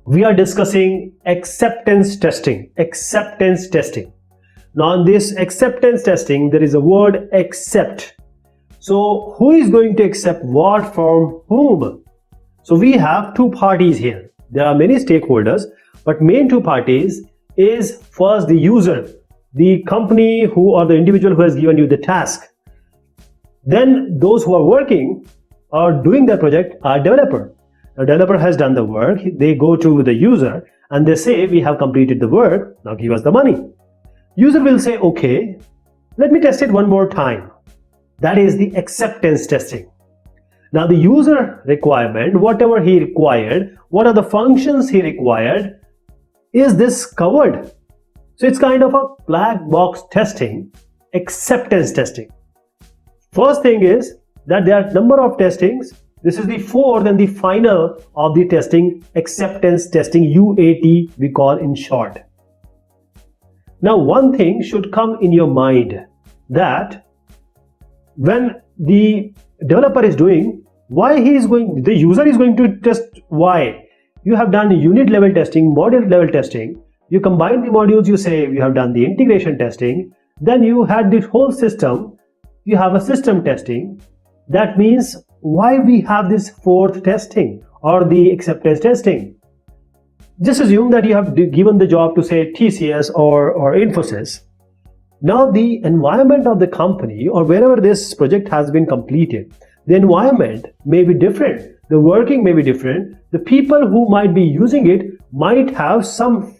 we are discussing acceptance testing. Acceptance testing. Now in this acceptance testing, there is a word accept. So who is going to accept what from whom? So we have two parties here. There are many stakeholders, but main two parties is first the user, the company who or the individual who has given you the task. Then those who are working or doing the project are developer. The developer has done the work. They go to the user and they say, we have completed the work, now give us the money. User will say, okay, let me test it one more time. That is the acceptance testing. Now the user requirement, whatever he required, what are the functions he required, is this covered? So it's kind of a black box testing, acceptance testing. First thing is that there are number of testings. This is the fourth and the final of the testing, acceptance testing, UAT we call in short. Now one thing should come in your mind, that when the developer is doing, the user is going to test why. You have done unit level testing, module level testing, you combine the modules, you say you have done the integration testing, then you had this whole system, you have a system testing. That means why we have this fourth testing or the acceptance testing. Just assume that you have given the job to say TCS or Infosys. Now the environment of the company or wherever this project has been completed, the environment may be different, the working may be different, the people who might be using it might have some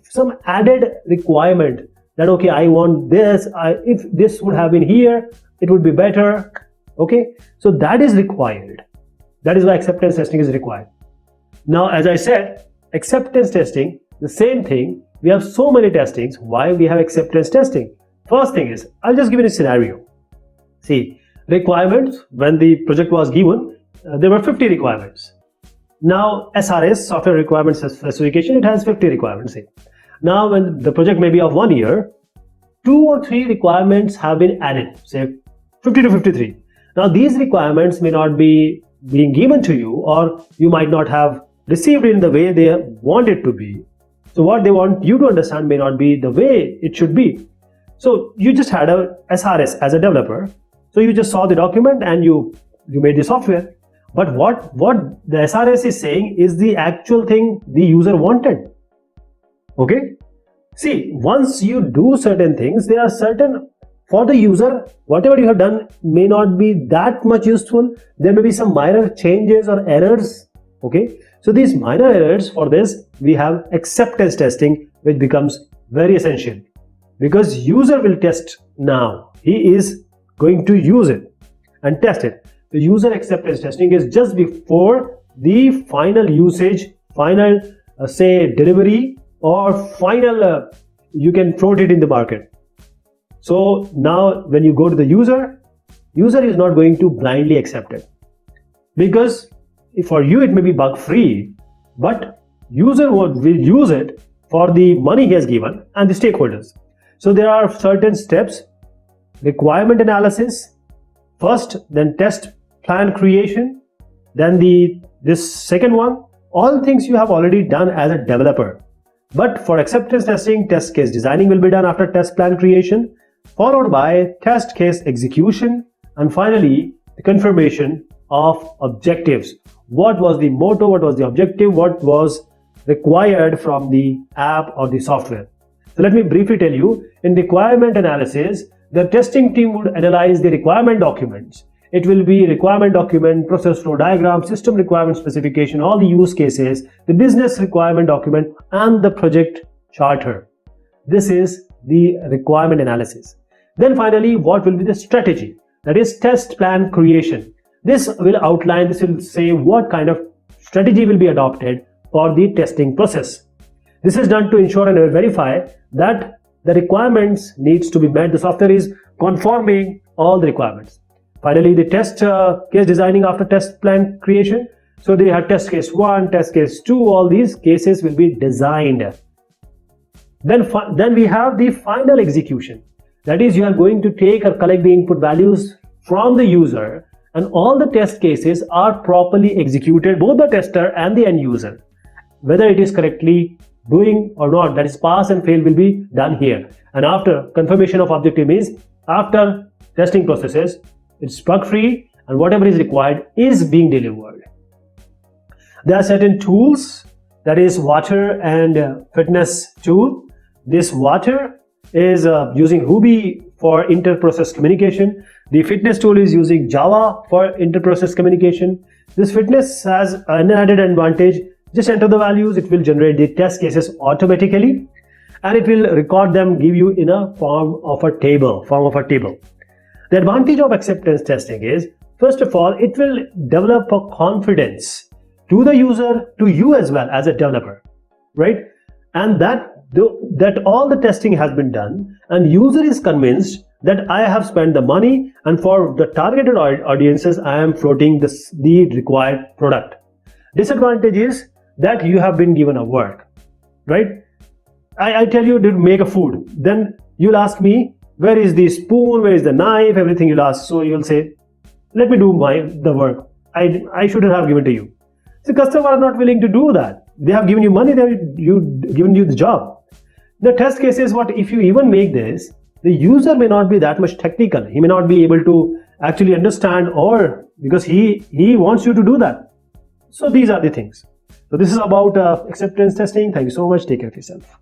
added requirement that, okay, I want this, if this would have been here, it would be better. Okay, so that is required. That is why acceptance testing is required. Now, as I said, acceptance testing, the same thing. We have so many testings. Why we have acceptance testing? First thing is, I'll just give you a scenario. See, requirements, when the project was given, there were 50 requirements. Now, SRS, Software Requirements Specification, it has 50 requirements. Now, when the project may be of 1 year, 2 or 3 requirements have been added, say 50 to 53. Now, these requirements may not be being given to you, or you might not have received it in the way they want it to be. So what they want you to understand may not be the way it should be. So you just had a SRS as a developer. So you just saw the document and you made the software. But what the SRS is saying is the actual thing the user wanted. Okay? See, once you do certain things, there are certain, for the user, whatever you have done may not be that much useful. There may be some minor changes or errors. Okay? So these minor errors, for this, we have acceptance testing, which becomes very essential. Because user will test now. He is going to use it and test it. The user acceptance testing is just before the final usage, final say delivery, or final you can float it in the market. So now when you go to the user is not going to blindly accept it, because for you it may be bug free, but user will use it for the money he has given and the stakeholders. So there are certain steps: requirement analysis first, then test plan creation, then this second one, all things you have already done as a developer. But for acceptance testing, test case designing will be done after test plan creation, followed by test case execution, and finally the confirmation of objectives. What was the motto, what was the objective, what was required from the app or the software. So let me briefly tell you, in requirement analysis, the testing team would analyze the requirement documents. It will be requirement document, process flow diagram, system requirement specification, all the use cases, the business requirement document, and the project charter. This is the requirement analysis. Then finally, what will be the strategy? That is test plan creation. This will outline, this will say what kind of strategy will be adopted for the testing process. This is done to ensure and verify that the requirements needs to be met. The software is conforming all the requirements. Finally, the test case designing after test plan creation. So they have test case 1, test case 2, all these cases will be designed. Then we have the final execution. That is, you are going to take or collect the input values from the user, and all the test cases are properly executed, both the tester and the end user. whether it is correctly doing or not. That is pass and fail will be done here. And after confirmation of objective means after testing processes, it's bug free and whatever is required is being delivered. There are certain tools, that is water and fitness tool. This water is using Ruby for inter-process communication. The fitness tool is using Java for inter-process communication. This fitness has an added advantage. Just enter the values, it will generate the test cases automatically and it will record them, give you in a form of a table. The advantage of acceptance testing is, first of all, it will develop a confidence to the user, to you as well as a developer, right? And that all the testing has been done and user is convinced that I have spent the money and for the targeted audiences I am floating the required product. Disadvantage is that you have been given a work, right? I tell you to make a food, then you'll ask me where is the spoon, where is the knife, everything you'll ask. So you'll say, let me do the work. I shouldn't have given to you. The customer are not willing to do that. They have given you money, they have given you the job. The test case is what if you even make this, the user may not be that much technical. He may not be able to actually understand or because he wants you to do that. So these are the things. So this is about acceptance testing. Thank you so much. Take care of yourself.